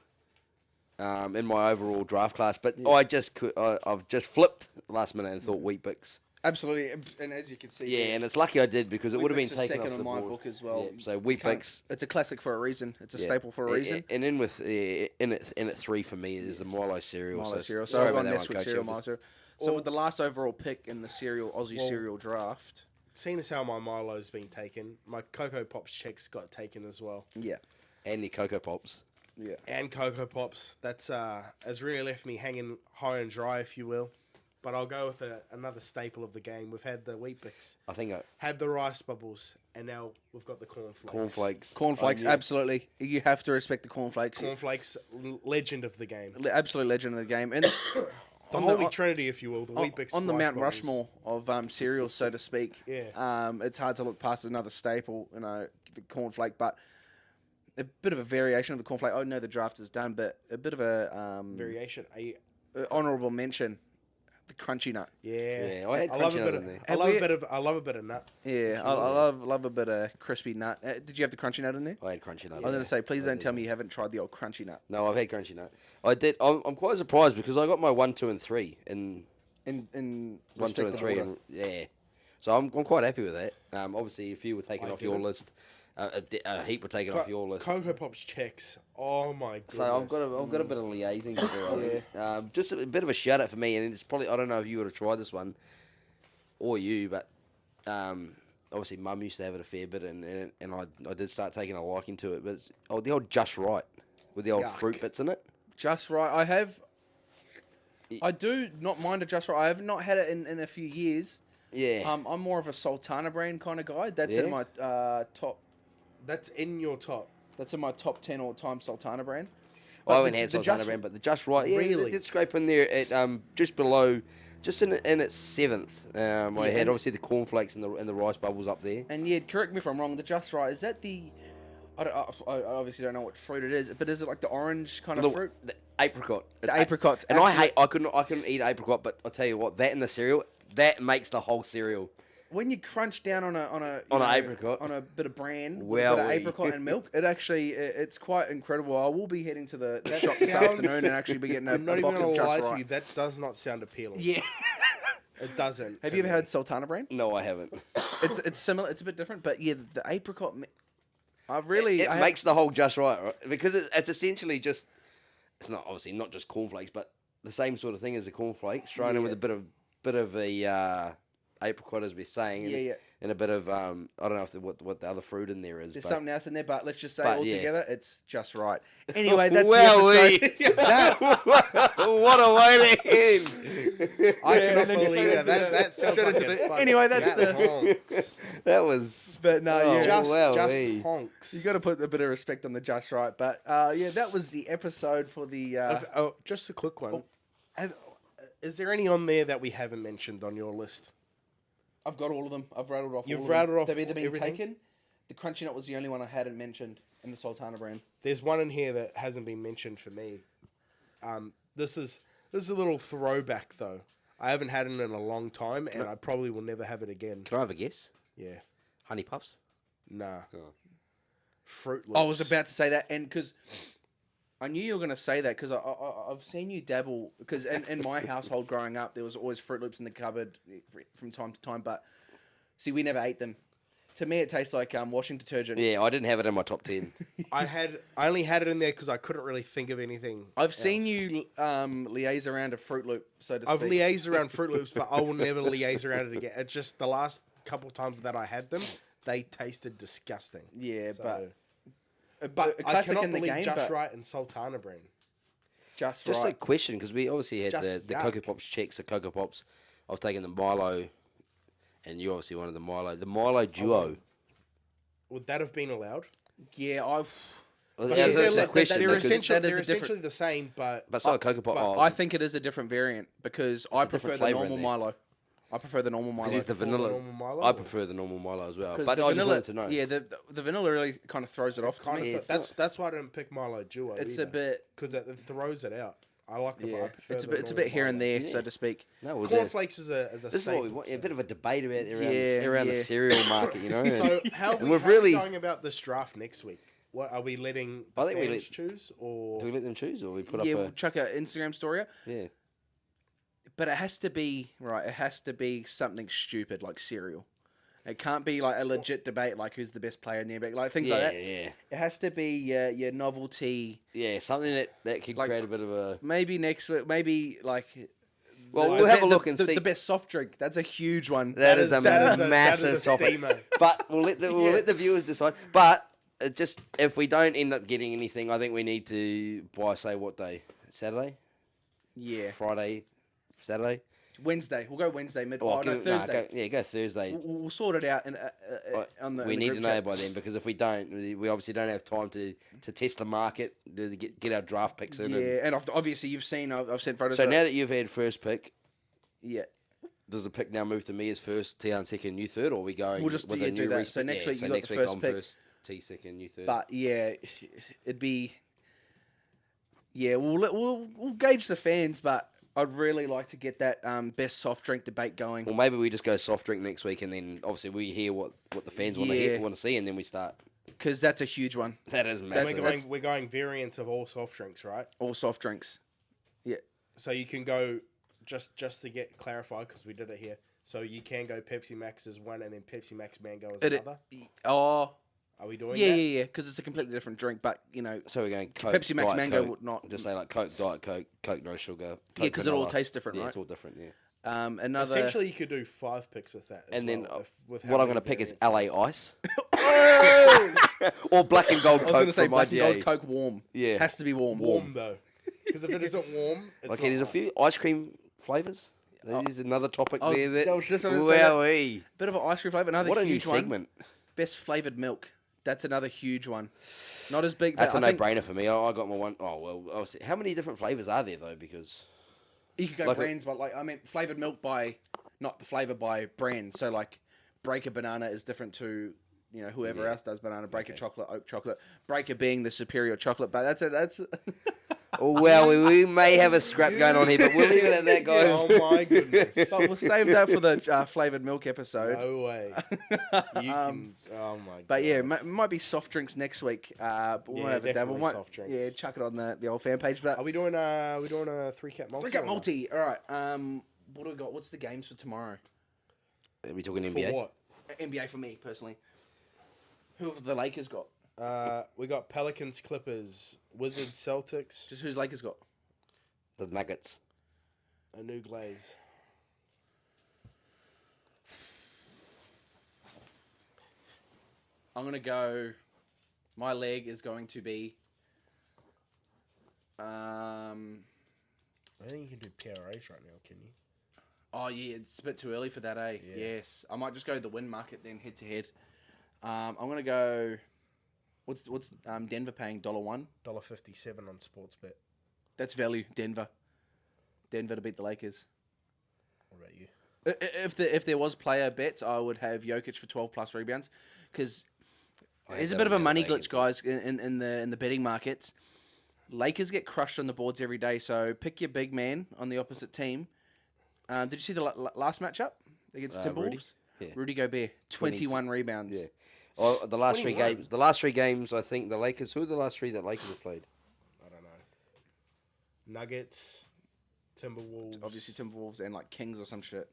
In my overall draft class, but I've just flipped last minute and thought Wheat Bix. Absolutely, and as you can see, Yeah, and it's lucky I did because it would have been Weet-Bix is taken second off on the my board. book as well. Yeah, so Wheat Bix. It's a classic for a reason. It's a Yeah. staple for a reason. And then with in at 3 for me is the Milo cereal. Milo cereal. So sorry I've got about that one, Nesquik Coach. cereal, I'm Milo just- cereal. So with the last overall pick in the Aussie cereal draft, Seeing as how my Milo's been taken, my Cocoa Pops checks got taken as well. yeah, And the Cocoa Pops. yeah. And Cocoa Pops, that's has really left me hanging high and dry, if you will. But I'll go with another staple of the game. We've had the Wheat Bix, I think had the rice bubbles, and now we've got the cornflakes. cornflakes. Cornflakes, I knew- absolutely. You have to respect the cornflakes. Cornflakes, legend of the game. Absolute legend of the game. And The Holy Trinity, if you will, the Wheat Bix. on the rice Mount bubbles. Rushmore of cereals, so to speak. Yeah. It's hard to look past another staple, the cornflake, but a bit of a variation of the cornflake. I know the draft is done, but a bit of a Variation. honourable mention. the crunchy nut. Yeah, I had love crunchy a nut bit in of. there. I love a bit of nut. Yeah, I love a bit of crispy nut. Did you have the crunchy nut in there? I had crunchy nut. I was going to say, please I don't did, tell me you haven't tried the old crunchy nut. No, I've had crunchy nut. I did. I'm quite surprised because I got my 1, 2, and 3 in In 1, 2, and respective 3. order. Yeah. So I'm quite happy with that. Obviously, a few were taken I off your didn't. list. A heap were taken off your list. Cocoa Pops checks. Oh my goodness. So I've got a bit of liaising to do. I think. Just a bit of a shout out for me, and it's probably I don't know if you would have tried this one, or you, but obviously Mum used to have it a fair bit, and I did start taking a liking to it. But it's the old Just Right with the old Yuck. fruit bits in it. Just Right. I do not mind a Just Right. I have not had it in a few years. Yeah. I'm more of a Sultana brand kind of guy. That's Yeah? in my top. That's in your top. That's in my top 10 all-time Sultana brand. I But haven't the- had the Sultana Just- brand, but the Just Right, yeah, Really? it did scrape in there at just below, just in its 7th. I had and- obviously the cornflakes and the rice bubbles up there. And yeah, correct me if I'm wrong. The Just Right, is that the? I obviously don't know what fruit it is, but is it like the orange kind of fruit? The apricot. It's apricot's And absolute- I couldn't eat apricot, but I'll tell you what, that in the cereal, that makes the whole cereal. When you crunch down on an apricot. on a bit of bran, with a bit of Wowee. apricot and milk, it's quite incredible. I will be heading to the shop this afternoon and actually be getting a I'm not even box gonna of Just lie Right. to you. That does not sound appealing. Yeah. It doesn't. Have to you ever me. had Sultana brand? No, I haven't. It's similar. It's a bit different, but yeah, the apricot. It Makes the whole Just Right, because it's essentially just, it's not obviously not just cornflakes, but the same sort of thing as the cornflakes, thrown in with a bit of a apricot, as we're saying, and a bit of I don't know what the other fruit in there is. There's but something else in there, but let's just say But, all yeah. together, it's Just Right. Anyway, that's Wowee. the episode. What a way to end! I cannot then believe straight that. into That sounds straight like into a the- fucking- anyway, that's that the- honks. That was. But no, yeah. Just wowee. honks. You got to put a bit of respect on the Just Right. But yeah, that was the episode for the. Just a quick one. Is there any on there that we haven't mentioned on your list? I've got all of them. I've rattled off. You've all of them. rattled off They've either been everything? taken. The Crunchy Nut was the only one I hadn't mentioned in the Sultana brand. There's one in here that hasn't been mentioned for me. This is a little throwback though. I haven't had it in a long time, and I probably will never have it again. Can I have a guess? Yeah, Honey Puffs. nah. Oh. Fruit Loops. I was about to say that, and because I knew you were going to say that, because I've seen you dabble. Because in my household growing up, there was always Fruit Loops in the cupboard from time to time. But see, we never ate them. To me, it tastes like washing detergent. Yeah, I didn't have it in my top 10. I only had it in there because I couldn't really think of anything. I've seen else. you liaise around a Fruit Loop, so to I've speak. liaised around Fruit Loops, but I will never liaise around it again. It's just the last couple times that I had them, they tasted disgusting. Yeah, So- a But I classic cannot in the believe game, Just but Right and Sultana brand. just Just a right. question, because we obviously had Just the yuck. Cocoa Pops checks, the Cocoa Pops. I've taken the Milo, and you obviously wanted the Milo. The Milo Duo. Would that have been allowed? Yeah, I've. Well, But yeah, is that's there- the question. they're because- that is they're a different- essentially the same, but But so Cocoa Pop. but Oh, I think it is a different variant because I a prefer different the flavour in normal there. Milo. I prefer the normal Milo. because he's the prefer the vanilla. normal Milo, I or- prefer the normal Milo as well. 'Cause But the I just vanilla, wanted to know. yeah, the vanilla really kind of throws it off to kind me. of that's why I didn't pick Milo Duo. It's a bit, because it throws it out. I like the. I yeah. prefer It's a the bit, it's a normal bit here and Milo. there, so Yeah. to speak. No, well, Cornflakes is a this is what we want. Yeah, a so. bit of a debate about around, Yeah, around yeah. the cereal market, you know. So how And we, we've how really- we going about this draft next week? What are we letting the I think we fans let- choose, or do we let them choose, or we put Yeah, up we'll a chuck an Instagram story up, yeah? but it has to be right. It has to be something stupid like cereal. It can't be like a legit debate like who's the best player in the NBA, like things Yeah, like that. yeah, It has to be your novelty. yeah. Something that could Like- create a bit of a. Maybe next week, maybe like. Well, the- we'll have a the- look and the, see. The best soft drink. That's a huge one. That is a that massive is a topic. steamer. But we'll let the viewers decide. But just if we don't end up getting anything, I think we need to buy. Say what day? Saturday, Yeah. Friday, Saturday. Wednesday. We'll go Wednesday mid. Oh, Oh, no, give it- nah, Thursday. go Thursday. We'll sort it out on the. We in the need group to know chat. by then, because if we don't, we obviously don't have time to test the market, to get our draft picks in. Yeah, and obviously you've seen. I've sent photos. So of now that you've had first pick, yeah, does the pick now move to me as first, Tian second, you third, or are we going We'll just with do a new that. respec? So next week you got next the week first I'm pick. first, T second, you third. but yeah, it'd be. Yeah, we'll gauge the fans, but I'd really like to get that best soft drink debate going. Well, maybe we just go soft drink next week, and then obviously we hear what the fans want to see, and then we start. Because that's a huge one. That is massive. We're going variants of all soft drinks, right? All soft drinks. Yeah. So you can go just to get clarified because we did it here. So you can go Pepsi Max as one, and then Pepsi Max Mango as another. Oh. Are we doing that? that? Yeah. Because it's a completely different drink, but So we're going Coke, Pepsi Max Diet Mango Coke, would not. Just say like Coke, Diet Coke, Coke no sugar. Coke Because it all vanilla. tastes different, Yeah, right? it's all different. Yeah. Another. Essentially, you could do 5 picks with that. And then with what I'm going to pick is LA variants Ice. Or black and gold I was Coke going to say from black and IGA. gold Coke warm. Yeah. Has to be warm. warm though, because if it isn't warm, it's Okay, not there's a hot. few ice cream flavors. There's another topic there. that was just what I was gonna say that. Wowee. Bit of an ice cream flavour. Another What a new huge one. segment. Best flavoured milk. That's another huge one. Not as big. That's but a I think no-brainer for me. I got my one. Oh, well, obviously. How many different flavors are there, though? Because You could go like brands, but I mean flavoured milk by, not the flavour by brand. So like, Breaker Banana is different to, whoever else does banana. Breaker Chocolate, Oak Chocolate. Breaker being the superior chocolate, but that's it. That's. well, we may have a scrap going on here, but we'll leave it at that, guys. Oh my goodness! But we'll save that for the flavoured milk episode. No way. You can. Oh my god. But yeah, it might be soft drinks next week. But we'll have a dabble. definitely soft drinks. Yeah, chuck it on the old fan page. But Are we doing a 3-cap multi? 3-cap multi. All right. What do we got? What's the games for tomorrow? Are we talking For NBA? what? NBA for me personally. Who have the Lakers got? We got Pelicans, Clippers, Wizards, Celtics, Just who's Lakers got? The Nuggets. a new glaze. I'm gonna go. My leg is going to be. I think you can do PRAs right now, can you? Oh yeah, it's a bit too early for that, eh? Yeah. Yes, I might just go the win market then head to head. I'm gonna go. What's Denver paying $1? $1.57 on Sportsbet. That's value. Denver to beat the Lakers. What about you? If there was player bets, I would have Jokic for 12 plus rebounds, because I there's a had bit that of a on the money other day glitch, guys, in the betting markets. Lakers get crushed on the boards every day, so pick your big man on the opposite team. Did you see the last matchup against Timberwolves? Rudy? Yeah. Rudy Gobert, 21 rebounds. Yeah. Oh, the last 21. 3 games. The last 3 games, I think the Lakers. Who are the last 3 that Lakers have played? I don't know. Nuggets, Timberwolves. Obviously Timberwolves and like Kings or some shit.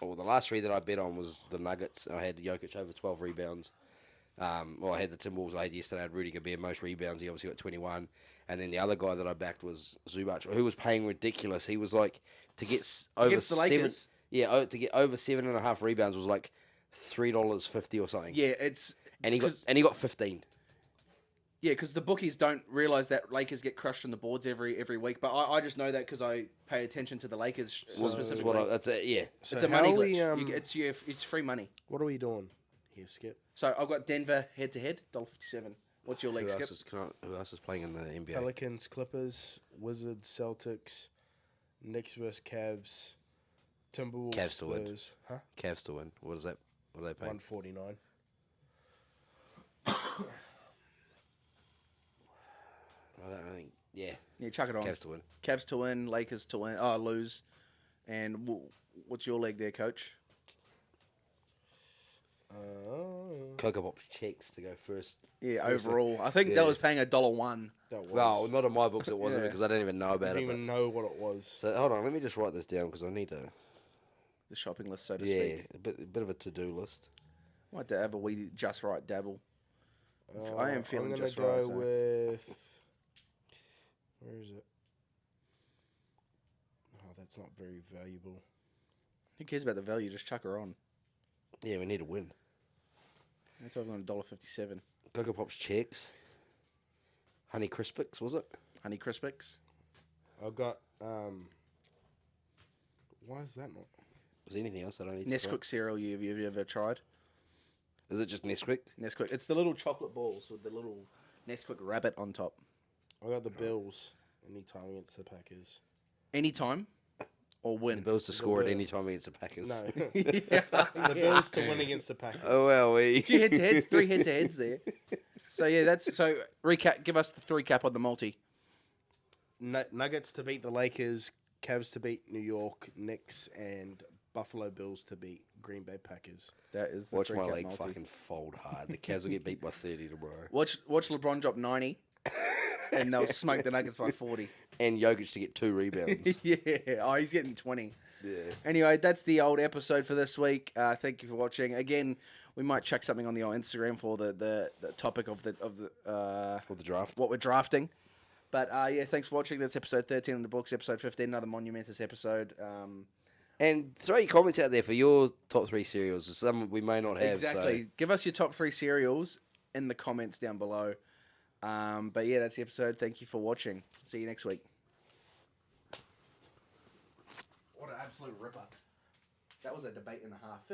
Well, the last 3 that I bet on was the Nuggets. I had Jokic over 12 rebounds. I had the Timberwolves. I had yesterday. I had Rudy Gobert most rebounds. He obviously got 21. And then the other guy that I backed was Zubac, who was paying ridiculous. He was like to get over Against the 7. Lakers? Yeah, to get over 7.5 rebounds was like $3.50 or something. Yeah, it's and he got 15. Yeah, because the bookies don't realize that Lakers get crushed on the boards every week. But I just know that because I pay attention to the Lakers specifically. That's it. Yeah. It's a money how glitch. we, It's free money. What are we doing here, Skip? So I've got Denver head to head, $1.57. What's your league, Skip? Who else is playing in the NBA? Pelicans, Clippers, Wizards, Celtics, Knicks vs Cavs, Timberwolves, Cavs to win. Spurs. Huh? Cavs to win. What is that? What are they paying? 149. I don't think. Yeah. Yeah, chuck it on. Cavs to win. Cavs to win, Lakers to win. Oh, lose. And what's your leg there, coach? Cocoa Pops checks to go first. Yeah, First, overall. I think yeah. that was paying $1. That was. Well, not in my books it wasn't Yeah. because I didn't even know I about didn't it. even know what it was. So hold on, let me just write this down because I need to. The shopping list, so to Yeah, speak. a bit of a to-do list. Might have a wee just right dabble. I am feeling I'm gonna just go right. So. with. Where is it? Oh, that's not very valuable. Who cares about the value? Just chuck her on. Yeah, we need to win. That's over on $1.57. Cocoa Pops checks. Honey Crispix, was it? Honey Crispix. I've got. Why is that not? Was there anything else I don't need to Nesquik cereal you've ever tried? try? Is it just Nesquik? Nesquik. It's the little chocolate balls with the little Nesquik rabbit on top. I got the Bills anytime against the Packers. Anytime or win. The Bills to score at Bill. any time against the Packers. No, Yeah. the Bills to win against the Packers. Oh, well, we. 3 head-to-heads there. So yeah, recap. Give us the 3-cap on the multi. Nuggets to beat the Lakers, Cavs to beat New York Knicks, and Buffalo Bills to beat Green Bay Packers. That is the Watch my Threecap leg multi. fucking fold hard. The Cavs will get beat by 30 tomorrow. Watch LeBron drop 90, and they'll smoke the Nuggets by 40. And Jokic to get 2 rebounds. Yeah. Oh, he's getting 20. Yeah. Anyway, that's the old episode for this week. Thank you for watching. Again, we might chuck something on the old Instagram for the topic of the For the draft. what we're drafting. But yeah, thanks for watching. That's episode 13 in the books. Episode 15, another monumentous episode. And throw your comments out there for your top 3 cereals. Some we may not have. Exactly. So. Give us your top 3 cereals in the comments down below. But yeah, that's the episode. Thank you for watching. See you next week. What an absolute ripper. That was a debate and a half.